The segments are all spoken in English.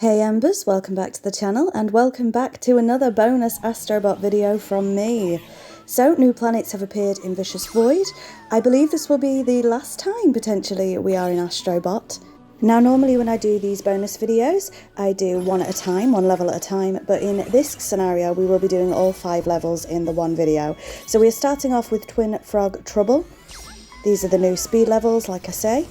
Hey Embers, welcome back to the channel and welcome back to another bonus Astro Bot video from me. So, new planets have appeared in Vicious Void. I believe this will be the last time, potentially, we are in Astro Bot. Now, normally when I do these bonus videos, I do one at a time, one level at a time, but in this scenario we will be doing all 5 levels in the one video. So we're starting off with Twin Frog Trouble. These are the new speed levels, like I say.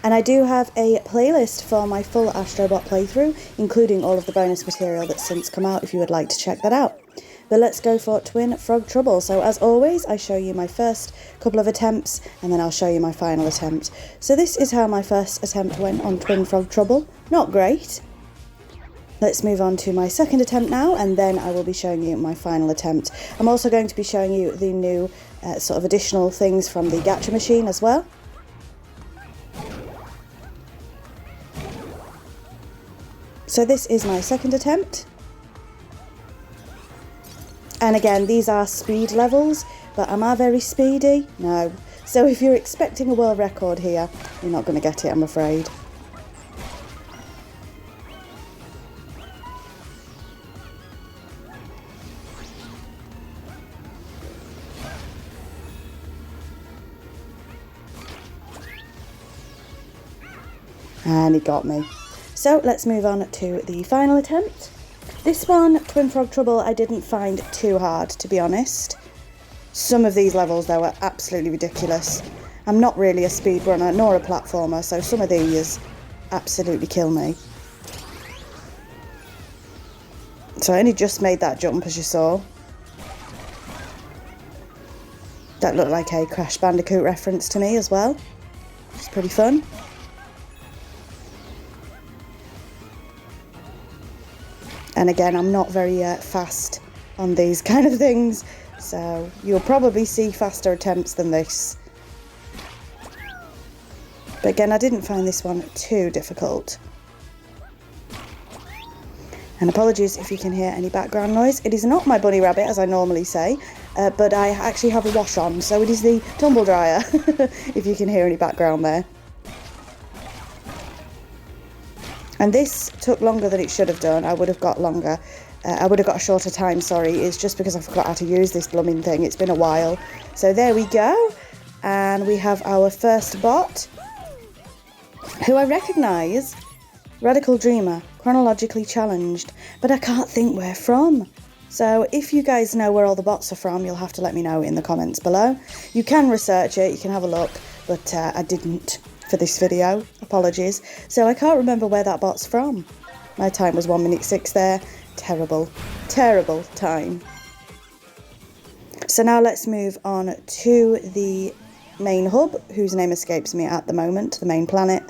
And I do have a playlist for my full Astro Bot playthrough, including all of the bonus material that's since come out if you would like to check that out. But let's go for Twin Frog Trouble. So as always, I show you my first couple of attempts and then I'll show you my final attempt. So this is how my first attempt went on Twin Frog Trouble. Not great. Let's move on to my second attempt now, and then I will be showing you my final attempt. I'm also going to be showing you the new sort of additional things from the gacha machine as well. So this is my second attempt. And again, these are speed levels, but am I very speedy? No. So if you're expecting a world record here, you're not going to get it, I'm afraid. And he got me. So let's move on to the final attempt. This one, Twin Frog Trouble, I didn't find too hard, to be honest. Some of these levels, though, are absolutely ridiculous. I'm not really a speedrunner nor a platformer, so some of these absolutely kill me. So I only just made that jump, as you saw. That looked like a Crash Bandicoot reference to me as well. It's pretty fun. And again, I'm not very fast on these kind of things, so you'll probably see faster attempts than this. But again, I didn't find this one too difficult. And apologies if you can hear any background noise. It is not my bunny rabbit, as I normally say, but I actually have a wash on, so it is the tumble dryer, if you can hear any background there. And this took longer than it should have done. I would have got longer. I would have got a shorter time, sorry. It's just because I forgot how to use this blooming thing. It's been a while. So there we go. And we have our first bot, who I recognise. Radical Dreamer, chronologically challenged. But I can't think where from. So if you guys know where all the bots are from, you'll have to let me know in the comments below. You can research it, you can have a look, but I didn't for this video, apologies. So I can't remember where that bot's from. My time was 1 minute 6 there. Terrible, terrible time. So now let's move on to the main hub, whose name escapes me at the moment, the main planet,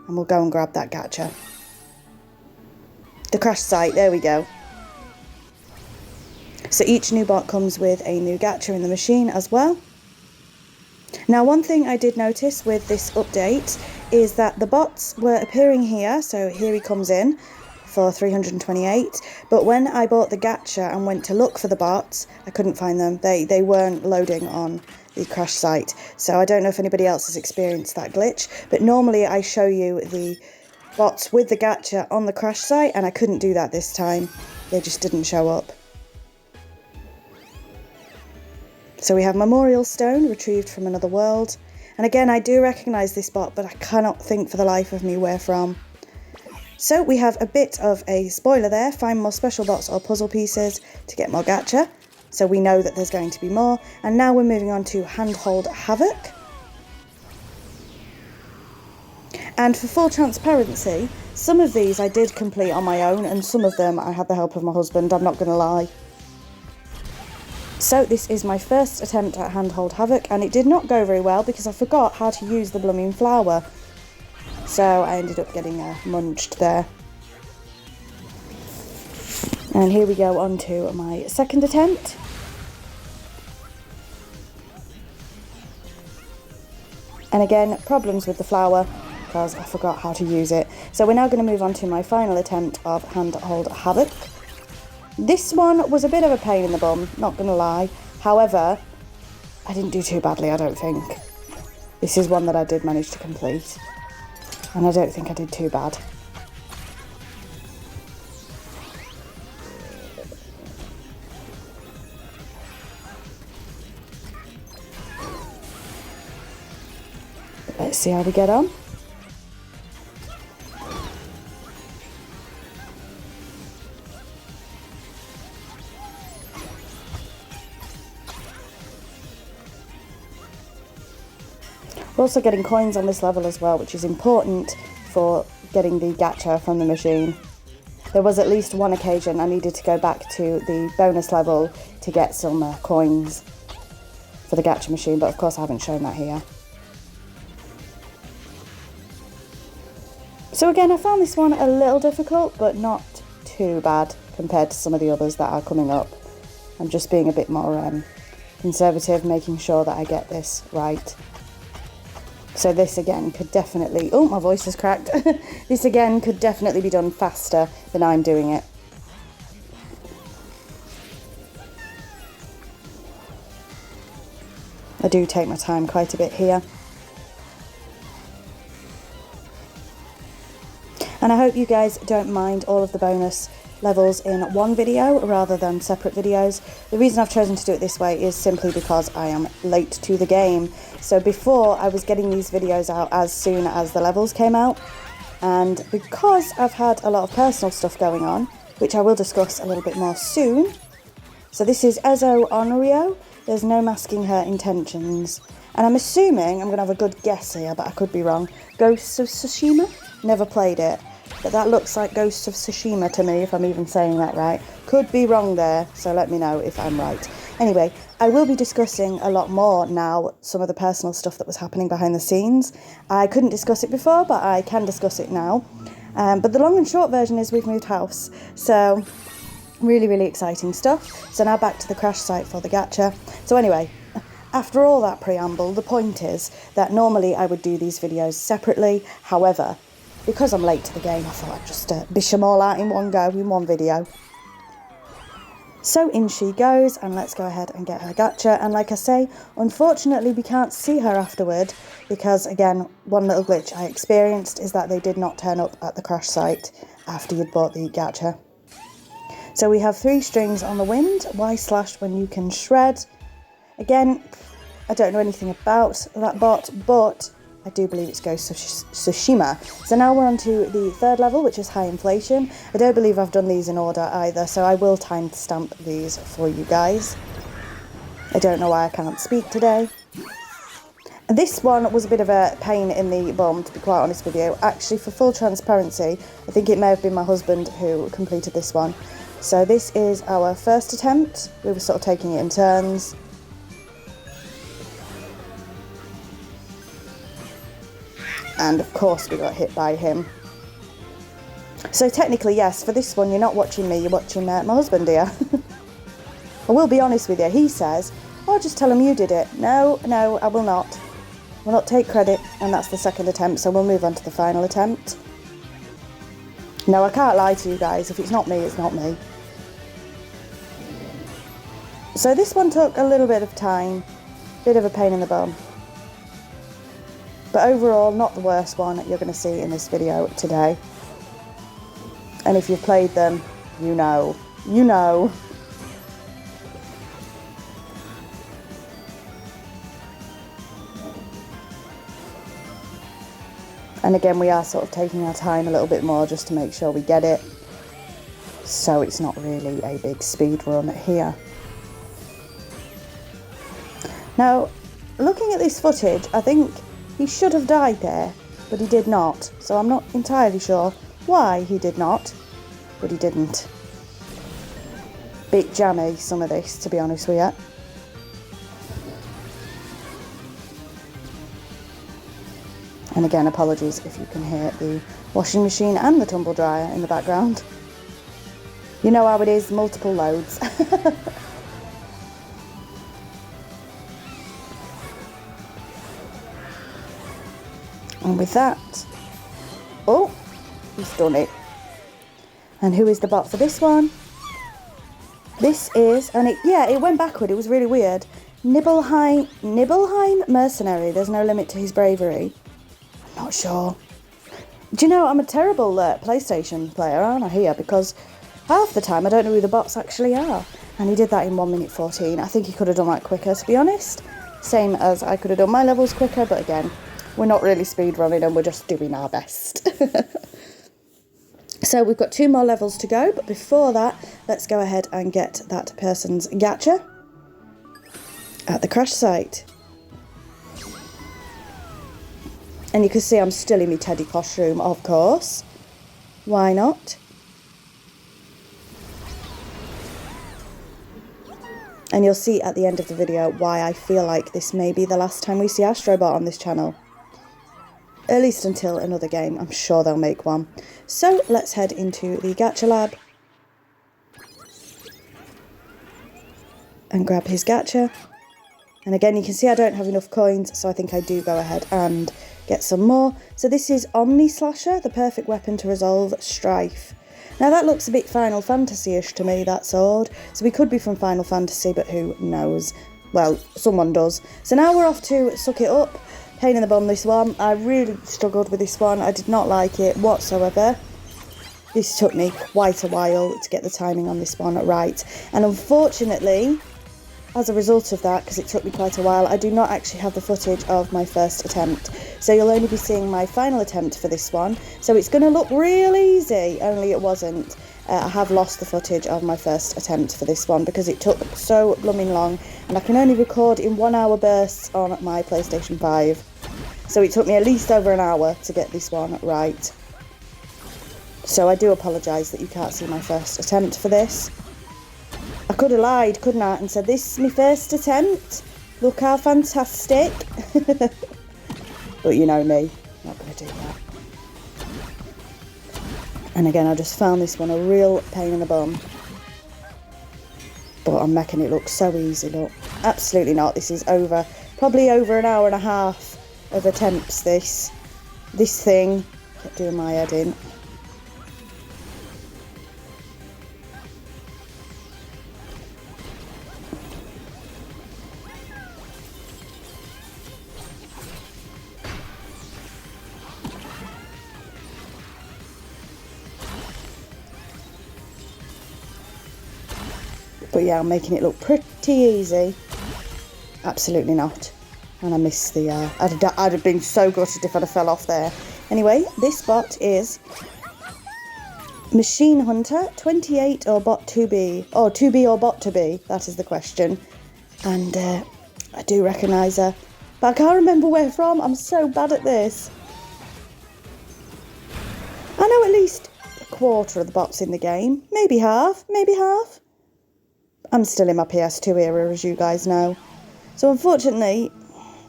and we'll go and grab that gacha. The crash site, there we go. So each new bot comes with a new gacha in the machine as well. Now, one thing I did notice with this update is that the bots were appearing here, so here he comes in for 328, but when I bought the gacha and went to look for the bots, I couldn't find them. They weren't loading on the crash site, so I don't know if anybody else has experienced that glitch, but normally I show you the bots with the gacha on the crash site, and I couldn't do that this time. They just didn't show up. So we have Memorial Stone, retrieved from another world. And again, I do recognise this bot, but I cannot think for the life of me where from. So we have a bit of a spoiler there. Find more special bots or puzzle pieces to get more gacha. So we know that there's going to be more. And now we're moving on to Handhold Havoc. And for full transparency, some of these I did complete on my own, and some of them I had the help of my husband, I'm not going to lie. So this is my first attempt at Handhold Havoc, and it did not go very well because I forgot how to use the blooming flower. So I ended up getting munched there. And here we go on to my second attempt. And again, problems with the flower because I forgot how to use it. So we're now going to move on to my final attempt of Handhold Havoc. This one was a bit of a pain in the bum, not going to lie. However, I didn't do too badly, I don't think. This is one that I did manage to complete. And I don't think I did too bad. Let's see how we get on. We're also getting coins on this level as well, which is important for getting the gacha from the machine. There was at least one occasion I needed to go back to the bonus level to get some coins for the gacha machine, but of course I haven't shown that here. So again, I found this one a little difficult, but not too bad compared to some of the others that are coming up. I'm just being a bit more conservative, making sure that I get this right. So this again could definitely, oh, my voice is cracked. This again could definitely be done faster than I'm doing it. I do take my time quite a bit here. And I hope you guys don't mind all of the bonus levels in one video rather than separate videos. The reason I've chosen to do it this way is simply because I am late to the game. So before, I was getting these videos out as soon as the levels came out, and because I've had a lot of personal stuff going on, which I will discuss a little bit more soon. So this is Ezo Onryo. There's no masking her intentions, and I'm assuming, I'm going to have a good guess here, but I could be wrong, Ghosts of Tsushima? Never played it. But that looks like Ghosts of Tsushima to me, if I'm even saying that right. Could be wrong there, so let me know if I'm right. Anyway, I will be discussing a lot more now, some of the personal stuff that was happening behind the scenes. I couldn't discuss it before, but I can discuss it now. But the long and short version is we've moved house. So, really, really exciting stuff. So now back to the crash site for the gacha. So anyway, after all that preamble, the point is that normally I would do these videos separately. However, because I'm late to the game, I thought I'd just bish them all out in one go, in one video. So in she goes, and let's go ahead and get her gacha. And like I say, unfortunately we can't see her afterward, because again, one little glitch I experienced is that they did not turn up at the crash site after you'd bought the gacha. So we have 3 strings on the wind, Y/ when you can shred. Again, I don't know anything about that bot, but I do believe it's Ghost of Tsushima. So now we're on to the 3rd level, which is high inflation. I don't believe I've done these in order either, so I will timestamp these for you guys. I don't know why I can't speak today. This one was a bit of a pain in the bum, to be quite honest with you. Actually, for full transparency, I think it may have been my husband who completed this one. So this is our first attempt. We were sort of taking it in turns. And of course we got hit by him. So technically, yes, for this one you're not watching me, you're watching my husband here. I will be honest with you, he says, oh, just tell him you did it. No, I will not. I will not take credit, and that's the 2nd attempt, so we'll move on to the final attempt. No, I can't lie to you guys, if it's not me, it's not me. So this one took a little bit of time, bit of a pain in the bum. But overall, not the worst one you're going to see in this video today. And if you've played them, you know. You know. And again, we are sort of taking our time a little bit more just to make sure we get it. So it's not really a big speed run here. Now, looking at this footage, I think he should have died there, but he did not. So I'm not entirely sure why he did not, but he didn't. Bit jammy, some of this, to be honest with you. And again, apologies if you can hear the washing machine and the tumble dryer in the background. You know how it is, multiple loads. And with that, oh, he's done it. And who is the bot for this one? This is, and it went backward, it was really weird. Nibelheim Mercenary, there's no limit to his bravery. I'm not sure. Do you know, I'm a terrible PlayStation player, aren't I, here? Because half the time I don't know who the bots actually are. And he did that in 1 minute 14. I think he could have done that quicker, to be honest. Same as I could have done my levels quicker, but again, We're not really speedrunning and we're just doing our best. So we've got 2 more levels to go, but before that, let's go ahead and get that person's gacha at the crash site. And you can see I'm still in my teddy costume, of course. Why not? And you'll see at the end of the video why I feel like this may be the last time we see Astro Bot on this channel. At least until another game. I'm sure they'll make one. So let's head into the gacha lab. And grab his gacha. And again, you can see I don't have enough coins, so I think I do go ahead and get some more. So this is Omni Slasher, the perfect weapon to resolve strife. Now that looks a bit Final Fantasy-ish to me, that sword. So we could be from Final Fantasy, but who knows? Well, someone does. So now we're off to Suck It Up. Pain in the bum, this one. I really struggled with this one. I did not like it whatsoever. This took me quite a while to get the timing on this one right. And unfortunately, as a result of that, because it took me quite a while, I do not actually have the footage of my first attempt. So you'll only be seeing my final attempt for this one. So it's going to look real easy, only it wasn't. I have lost the footage of my first attempt for this one because it took so blooming long. And I can only record in 1 hour bursts on my PlayStation 5. So it took me at least over an hour to get this one right. So I do apologise that you can't see my first attempt for this. I could have lied, couldn't I, and said, this is my first attempt. Look how fantastic. But you know me, not going to do that. And again, I just found this one a real pain in the bum. But I'm making it look so easy, look. Absolutely not. This is probably over an hour and a half of attempts, this thing. Kept doing my head in. But yeah, I'm making it look pretty easy. Absolutely not. And I missed the... I'd have been so gutted if I'd have fell off there. Anyway, this bot is Machine Hunter 28 or bot 2B. Or 2B or bot to be, that is the question. And I do recognise her. But I can't remember where from. I'm so bad at this. I know at least a quarter of the bots in the game. Maybe half. Maybe half. I'm still in my PS2 era, as you guys know. So unfortunately,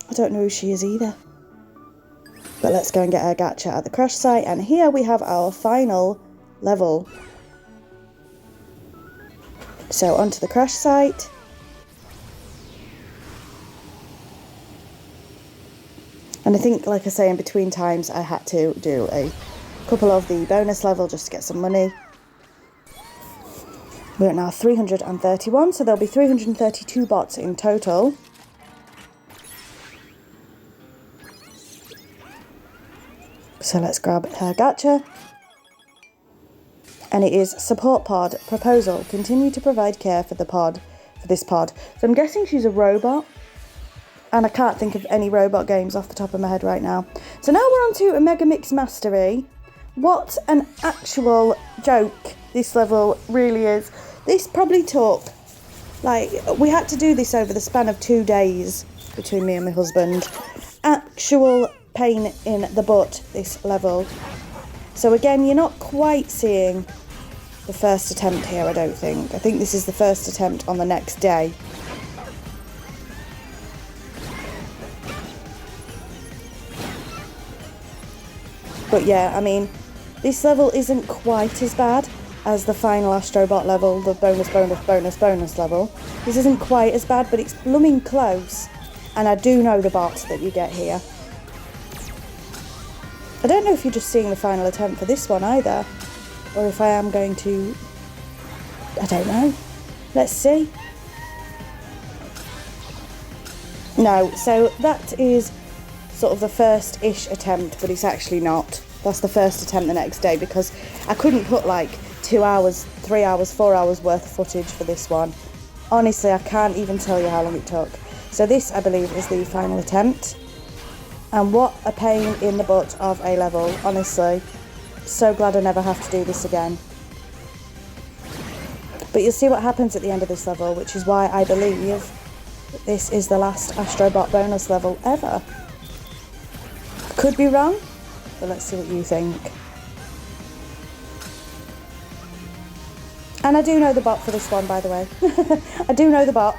I don't know who she is either. But let's go and get our gacha at the crash site. And here we have our final level. So onto the crash site. And I think, like I say, in between times, I had to do a couple of the bonus level just to get some money. We're at now 331, so there'll be 332 bots in total. So let's grab her gacha. And it is support pod proposal. Continue to provide care for this pod. So I'm guessing she's a robot. And I can't think of any robot games off the top of my head right now. So now we're on to a Mega Mix Mastery. What an actual joke this level really is. This probably took, we had to do this over the span of 2 days between me and my husband. Actual pain in the butt, this level. So again, you're not quite seeing the first attempt here, I don't think. I think this is the first attempt on the next day. But yeah, I mean, this level isn't quite as bad as the final Astro Bot level, the bonus level. This isn't quite as bad, but it's blooming close. And I do know the bots that you get here. I don't know if you're just seeing the final attempt for this one either, or if I am going to... I don't know. Let's see. No, so that is sort of the first-ish attempt, but it's actually not. That's the first attempt the next day, because I couldn't put 2 hours, 3 hours, 4 hours worth of footage for this one. Honestly, I can't even tell you how long it took. So this, I believe, is the final attempt. And what a pain in the butt of a level, honestly. So glad I never have to do this again. But you'll see what happens at the end of this level, which is why I believe this is the last Astro Bot bonus level ever. Could be wrong, but let's see what you think. And I do know the bot for this one, by the way. I do know the bot.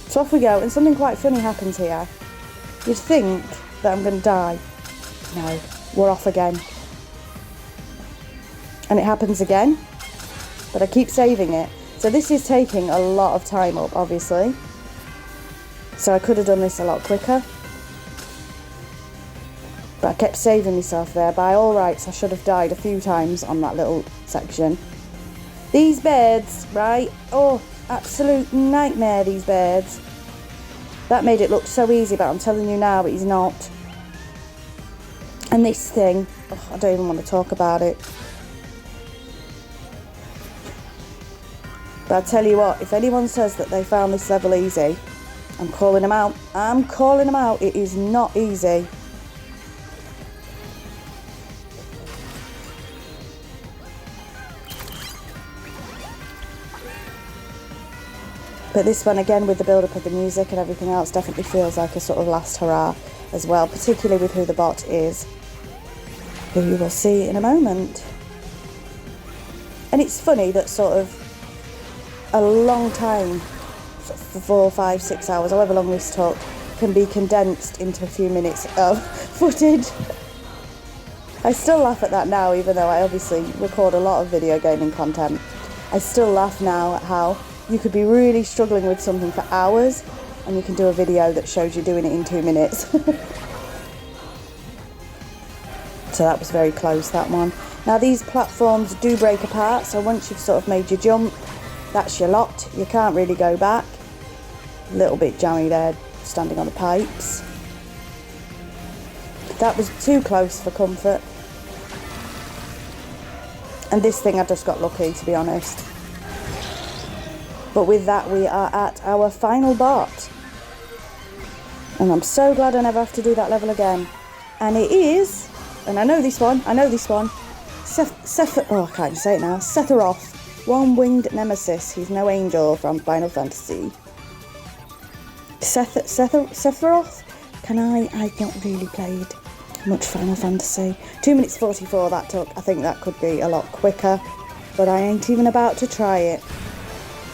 So off we go, and something quite funny happens here. You'd think that I'm going to die. No, we're off again. And it happens again, but I keep saving it. So this is taking a lot of time up, obviously. So I could have done this a lot quicker. But I kept saving myself there. By all rights, I should have died a few times on that little section. These birds, right? Oh, absolute nightmare, these birds. That made it look so easy, but I'm telling you now, it is not. And this thing, oh, I don't even want to talk about it. But I'll tell you what, if anyone says that they found this level easy, I'm calling them out. I'm calling them out. It is not easy. But this one, again, with the build-up of the music and everything else, definitely feels like a sort of last hurrah as well, particularly with who the bot is, who you will see in a moment. And it's funny that sort of a long time, for 4, 5, 6 hours, however long this took, can be condensed into a few minutes of footage. I still laugh at that now, even though I obviously record a lot of video gaming content. I still laugh now at how you could be really struggling with something for hours and you can do a video that shows you doing it in 2 minutes. So that was very close, that one. Now these platforms do break apart, so once you've sort of made your jump, that's your lot. You can't really go back. A little bit jammy there, standing on the pipes. That was too close for comfort. And this thing, I just got lucky, to be honest. But with that, we are at our final bot. And I'm so glad I never have to do that level again. And it is, and I know this one, oh, I can't even say it now, Sephiroth, one-winged nemesis. He's no angel from Final Fantasy. Sephiroth? I've not really played much Final Fantasy. 2 minutes 44 that took. I think that could be a lot quicker, but I ain't even about to try it.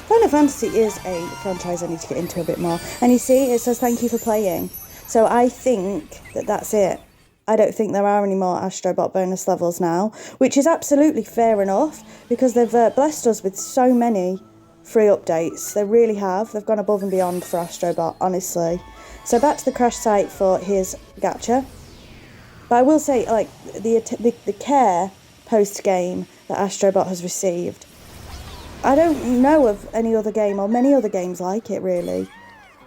Final Fantasy is a franchise I need to get into a bit more. And you see, it says thank you for playing. So I think that that's it. I don't think there are any more Astro Bot bonus levels now, which is absolutely fair enough, because they've blessed us with so many free updates. They really have. They've gone above and beyond for Astro Bot, honestly. So back to the crash site for his gacha. But I will say, like, the care post-game that Astro Bot has received, I don't know of any other game or many other games like it, really.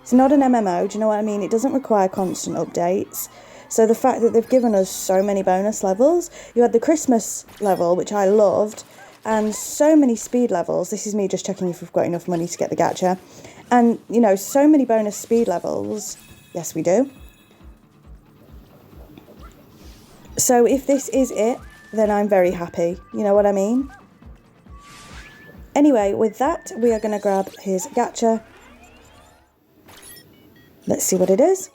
It's not an MMO, do you know what I mean? It doesn't require constant updates. So the fact that they've given us so many bonus levels, you had the Christmas level, which I loved, and so many speed levels. This is me just checking if we've got enough money to get the gacha. And, you know, so many bonus speed levels. Yes, we do. So if this is it, then I'm very happy. You know what I mean? Anyway, with that, we are going to grab his gacha. Let's see what it is.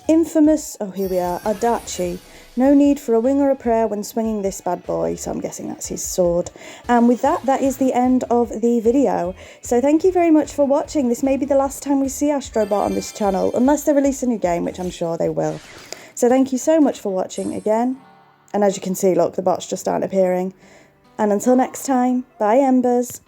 Infamous, oh here we are, Adachi. No need for a wing or a prayer when swinging this bad boy. So I'm guessing that's his sword. And with that, that is the end of the video. So thank you very much for watching. This may be the last time we see Astro Bot on this channel, unless they release a new game, which I'm sure they will. So thank you so much for watching again. And as you can see, look, the bots just aren't appearing. And until next time, bye Embers.